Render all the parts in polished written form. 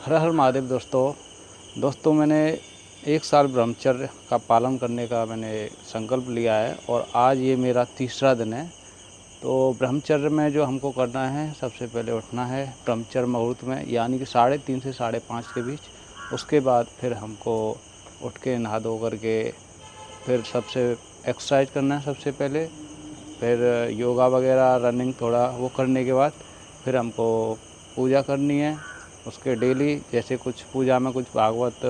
हर हर महादेव दोस्तों मैंने 1 साल ब्रह्मचर्य का पालन करने का मैंने संकल्प लिया है और आज ये मेरा तीसरा दिन है। तो ब्रह्मचर्य में जो हमको करना है, सबसे पहले उठना है ब्रह्मचर्य मुहूर्त में, यानी कि 3:30 से 5:30 के बीच। उसके बाद फिर हमको उठ के नहा धो करके फिर सबसे एक्सरसाइज करना है सबसे पहले, फिर योगा वगैरह रनिंग थोड़ा वो करने के बाद फिर हमको पूजा करनी है। उसके डेली जैसे कुछ पूजा में कुछ भागवत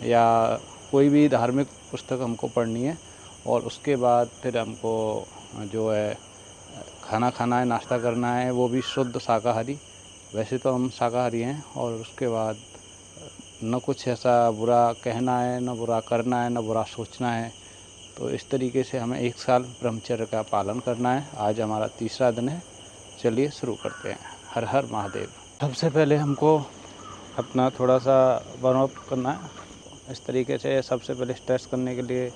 या कोई भी धार्मिक पुस्तक हमको पढ़नी है और उसके बाद फिर हमको जो है खाना खाना है, नाश्ता करना है, वो भी शुद्ध शाकाहारी। वैसे तो हम शाकाहारी हैं। और उसके बाद न कुछ ऐसा बुरा कहना है, न बुरा करना है, न बुरा सोचना है। तो इस तरीके से हमें 1 साल ब्रह्मचर्य का पालन करना है। आज हमारा तीसरा दिन है। चलिए शुरू करते हैं। हर हर महादेव। सबसे पहले हमको अपना थोड़ा सा वार्म अप करना है। इस तरीके से सबसे पहले स्ट्रेच करने के लिए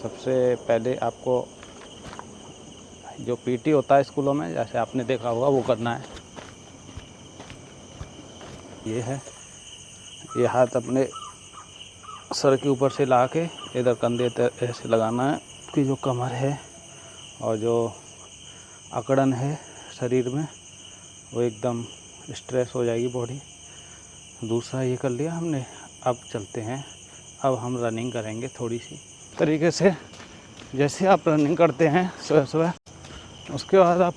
सबसे पहले आपको जो पीटी होता है स्कूलों में, जैसे आपने देखा होगा, वो करना है। ये है, ये हाथ अपने सर के ऊपर से ला के इधर कंधे ऐसे लगाना है कि जो कमर है और जो अकड़न है शरीर में वो एकदम स्ट्रेस हो जाएगी बॉडी। दूसरा ये कर लिया हमने। अब चलते हैं, अब हम रनिंग करेंगे थोड़ी सी तरीके से। जैसे आप रनिंग करते हैं सुबह सुबह, उसके बाद आप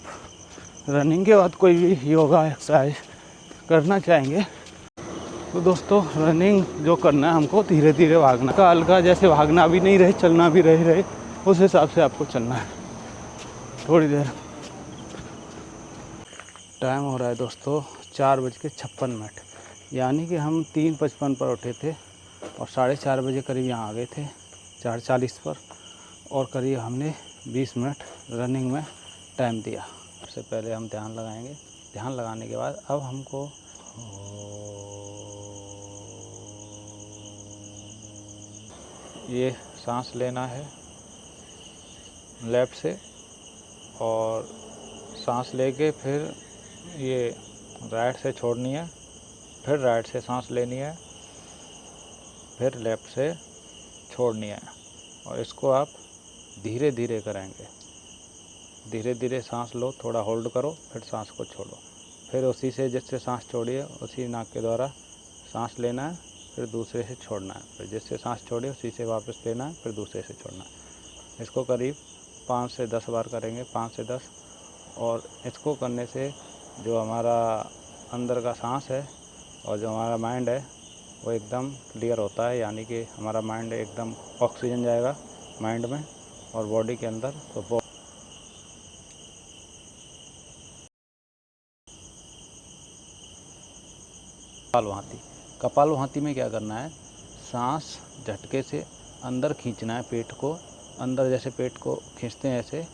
रनिंग के बाद कोई भी योगा एक्सरसाइज करना चाहेंगे तो दोस्तों रनिंग जो करना है हमको धीरे धीरे भागना का, हल्का जैसे भागना भी नहीं रहे, चलना भी रहे उस हिसाब से आपको चलना है। थोड़ी देर टाइम हो रहा है दोस्तों 4:56, यानी कि हम 3:55 पर उठे थे और 4:30 बजे करीब यहाँ आ गए थे 4:40 पर, और करीब हमने 20 मिनट रनिंग में टाइम दिया। सबसे पहले हम ध्यान लगाएंगे। ध्यान लगाने के बाद अब हमको ये सांस लेना है लेफ़्ट से, और सांस लेके फिर ये राइट से छोड़नी है, फिर राइट से सांस लेनी है, फिर लेफ़्ट से छोड़नी है। और इसको आप धीरे धीरे करेंगे। धीरे धीरे सांस लो, थोड़ा होल्ड करो, फिर सांस को छोड़ो, फिर उसी से जिससे सांस छोड़िए उसी नाक के द्वारा सांस लेना है, फिर दूसरे से छोड़ना है, फिर जिससे सांस छोड़िए उसी से वापस लेना है, फिर दूसरे से छोड़ना है। इसको करीब 5 से 10 बार करेंगे, 5 से 10। और इसको करने से जो हमारा अंदर का सांस है और जो हमारा माइंड है वो एकदम क्लियर होता है, यानी कि हमारा माइंड एकदम ऑक्सीजन जाएगा माइंड में और बॉडी के अंदर। तो कपालभाति। कपालभाति में क्या करना है, सांस झटके से अंदर खींचना है, पेट को अंदर, जैसे पेट को खींचते हैं ऐसे,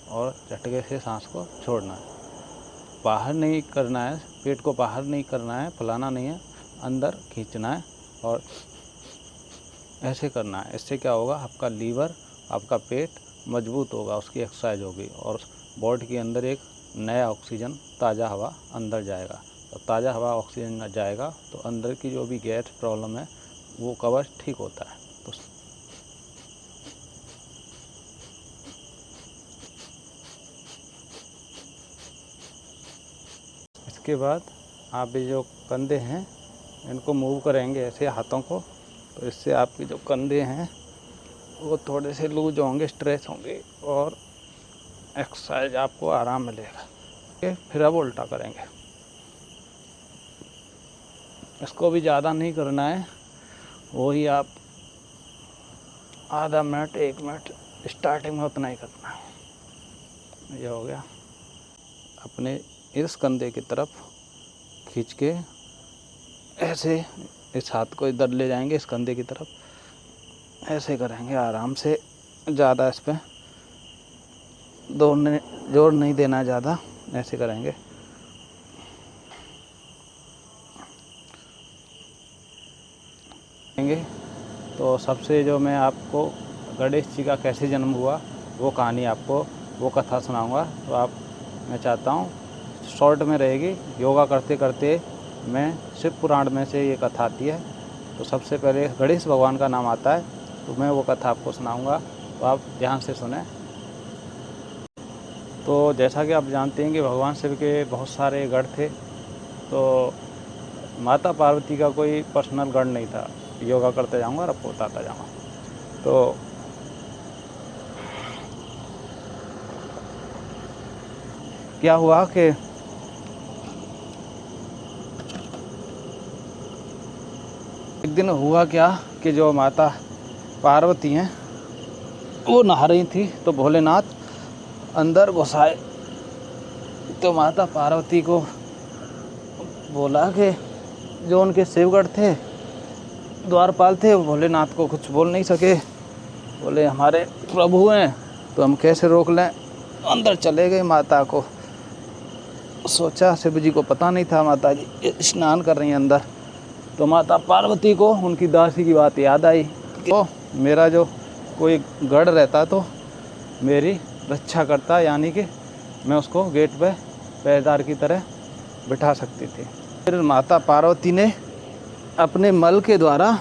और झटके से सांस को छोड़ना है। बाहर नहीं करना है, पेट को बाहर नहीं करना है, फैलाना नहीं है, अंदर खींचना है और ऐसे करना है। इससे क्या होगा, आपका लीवर, आपका पेट मजबूत होगा, उसकी एक्सरसाइज होगी और बॉडी के अंदर एक नया ऑक्सीजन, ताज़ा हवा अंदर जाएगा। तो ताज़ा हवा ऑक्सीजन जाएगा तो अंदर की जो भी गैस प्रॉब्लम है वो कवर ठीक होता है। तो इसके बाद आप ये जो कंधे हैं इनको मूव करेंगे ऐसे हाथों को, तो इससे आपके जो कंधे हैं वो थोड़े से लूज होंगे, स्ट्रेच होंगे और एक्सरसाइज आपको आराम मिलेगा। फिर अब उल्टा करेंगे। इसको भी ज़्यादा नहीं करना है, वही आप आधा मिनट 1 मिनट स्टार्टिंग में उतना ही करना है। ये हो गया। अपने इस कंधे की तरफ खींच के ऐसे इस हाथ को इधर ले जाएंगे, इस कंधे की तरफ ऐसे करेंगे आराम से। ज़्यादा इस पर जोर नहीं देना है, ज़्यादा ऐसे करेंगे। तो सबसे जो मैं आपको गणेश जी का कैसे जन्म हुआ वो कहानी, आपको वो कथा सुनाऊंगा। तो मैं चाहता हूँ शॉर्ट में रहेगी। योगा करते करते में शिव पुराण में से ये कथा आती है। तो सबसे पहले गणेश भगवान का नाम आता है, तो मैं वो कथा आपको सुनाऊंगा, तो आप ध्यान से सुने। तो जैसा कि आप जानते हैं कि भगवान शिव के बहुत सारे गढ़ थे, तो माता पार्वती का कोई पर्सनल गढ़ नहीं था। योगा करते जाऊंगा और आपको बताता जाऊंगा। तो क्या हुआ कि एक दिन हुआ क्या कि जो माता पार्वती हैं वो नहा रही थी, तो भोलेनाथ अंदर घुस आए। तो माता पार्वती को बोला कि जो उनके सेवगढ़ थे, द्वारपाल थे, वो भोलेनाथ को कुछ बोल नहीं सके। बोले हमारे प्रभु हैं तो हम कैसे रोक लें। अंदर चले गए। माता को सोचा, शिव जी को पता नहीं था माता जी स्नान कर रही हैं अंदर। तो माता पार्वती को उनकी दासी की बात याद आई तो मेरा जो कोई गढ़ रहता तो मेरी रक्षा करता, यानी कि मैं उसको गेट पे पहरेदार की तरह बिठा सकती थी। फिर माता पार्वती ने अपने मल के द्वारा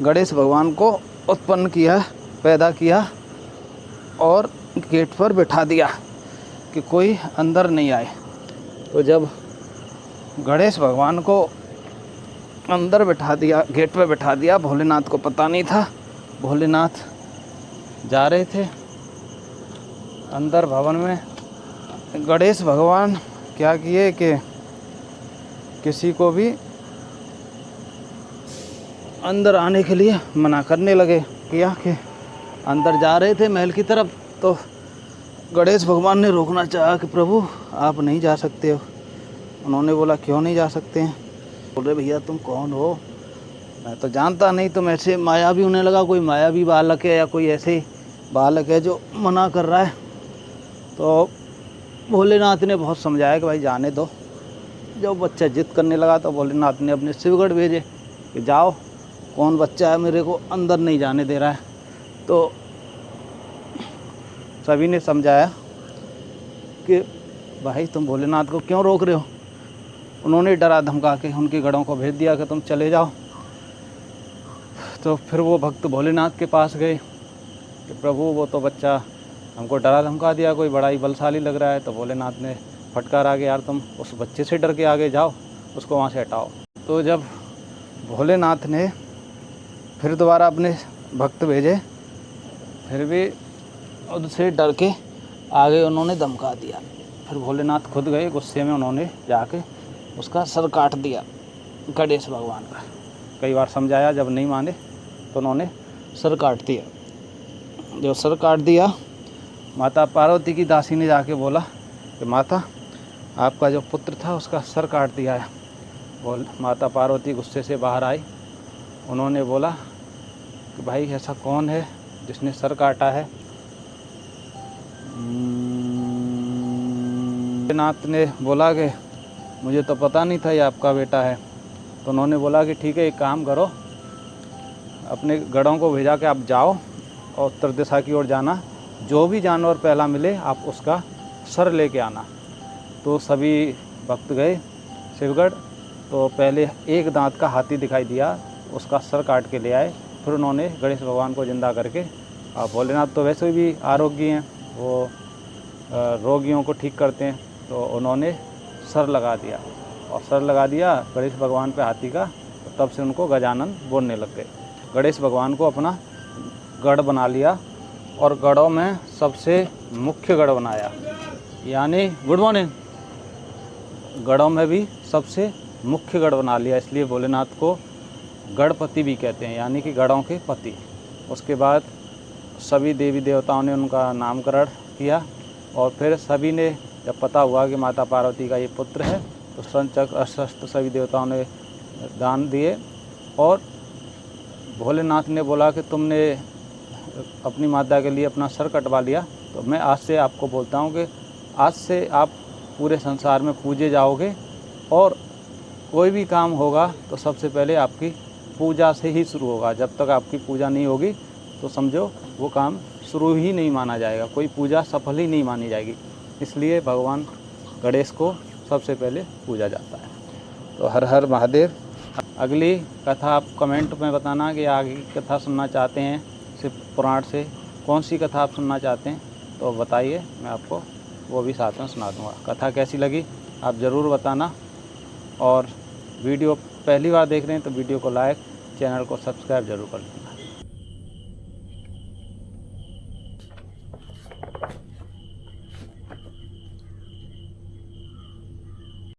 गणेश भगवान को उत्पन्न किया, पैदा किया और गेट पर बिठा दिया कि कोई अंदर नहीं आए। तो जब गणेश भगवान को अंदर बिठा दिया, गेट पर बिठा दिया, भोलेनाथ को पता नहीं था। भोलेनाथ जा रहे थे अंदर भवन में। गणेश भगवान क्या किए कि किसी को भी अंदर आने के लिए मना करने लगे। किया कि अंदर जा रहे थे महल की तरफ, तो गणेश भगवान ने रोकना चाहा कि प्रभु आप नहीं जा सकते हो। उन्होंने बोला क्यों नहीं जा सकते हैं। बोले भैया तुम कौन हो, मैं तो जानता नहीं। तुम ऐसे मायावी होने लगा, कोई मायावी बालक है या कोई ऐसे बालक है जो मना कर रहा है। तो भोलेनाथ ने बहुत समझाया कि भाई जाने दो। जब बच्चा जिद करने लगा तो भोलेनाथ ने अपने शिवगढ़ भेजे कि जाओ, कौन बच्चा है मेरे को अंदर नहीं जाने दे रहा है। तो सभी ने समझाया कि भाई तुम भोलेनाथ को क्यों रोक रहे हो। उन्होंने डरा धमका के उनके गढ़ों को भेज दिया कि तुम चले जाओ। तो फिर वो भक्त भोलेनाथ के पास गए कि प्रभु वो तो बच्चा हमको डरा धमका दिया, कोई बड़ा ही बलशाली लग रहा है। तो भोलेनाथ ने फटकारा कि यार तुम उस बच्चे से डर के आगे जाओ, उसको वहाँ से हटाओ। तो जब भोलेनाथ ने फिर दोबारा अपने भक्त भेजे, फिर भी उससे डर के आगे उन्होंने धमका दिया। फिर भोलेनाथ खुद गए, गुस्से में उन्होंने जाके उसका सर काट दिया गणेश भगवान का। कई बार समझाया, जब नहीं माने तो उन्होंने सर काट दिया। जो सर काट दिया, माता पार्वती की दासी ने जाके बोला कि माता आपका जो पुत्र था उसका सर काट दिया है। बोल माता पार्वती गुस्से से बाहर आई। उन्होंने बोला कि भाई ऐसा कौन है जिसने सर काटा है। नाथ ने बोला कि मुझे तो पता नहीं था ये आपका बेटा है। तो उन्होंने बोला कि ठीक है, एक काम करो, अपने गढ़ों को भेजा के आप जाओ और उत्तर दिशा की ओर जाना, जो भी जानवर पहला मिले आप उसका सर लेके आना। तो सभी भक्त गए शिवगढ़। तो पहले एक दांत का हाथी दिखाई दिया, उसका सर काट के ले आए। फिर उन्होंने गणेश भगवान को जिंदा करके, भोलेनाथ तो वैसे भी आरोग्य हैं, वो रोगियों को ठीक करते हैं, तो उन्होंने सर लगा दिया। और सर लगा दिया गणेश भगवान पे हाथी का, तो तब से उनको गजानन बोलने लग गए। गणेश भगवान को अपना गढ़ बना लिया और गढ़ों में सबसे मुख्य गढ़ बनाया, यानी गुड मॉर्निंग, गढ़ों में भी सबसे मुख्य गढ़ बना लिया। इसलिए भोलेनाथ को गणपति भी कहते हैं, यानी कि गढ़ों के पति। उसके बाद सभी देवी देवताओं ने उनका नामकरण किया और फिर सभी ने जब पता हुआ कि माता पार्वती का ये पुत्र है तो संचक्र अस्त्र सभी देवताओं ने दान दिए। और भोलेनाथ ने बोला कि तुमने अपनी माता के लिए अपना सर कटवा लिया, तो मैं आज से आपको बोलता हूँ कि आज से आप पूरे संसार में पूजे जाओगे और कोई भी काम होगा तो सबसे पहले आपकी पूजा से ही शुरू होगा। जब तक आपकी पूजा नहीं होगी तो समझो वो काम शुरू ही नहीं माना जाएगा, कोई पूजा सफल ही नहीं मानी जाएगी। इसलिए भगवान गणेश को सबसे पहले पूजा जाता है। तो हर हर महादेव। अगली कथा आप कमेंट में बताना कि आगे की कथा सुनना चाहते हैं, सिर्फ पुराण से कौन सी कथा आप सुनना चाहते हैं तो बताइए, मैं आपको वो भी साथ में सुना दूँगा। कथा कैसी लगी आप ज़रूर बताना, और वीडियो पहली बार देख रहे हैं तो वीडियो को लाइक, चैनल को सब्सक्राइब ज़रूर कर लें।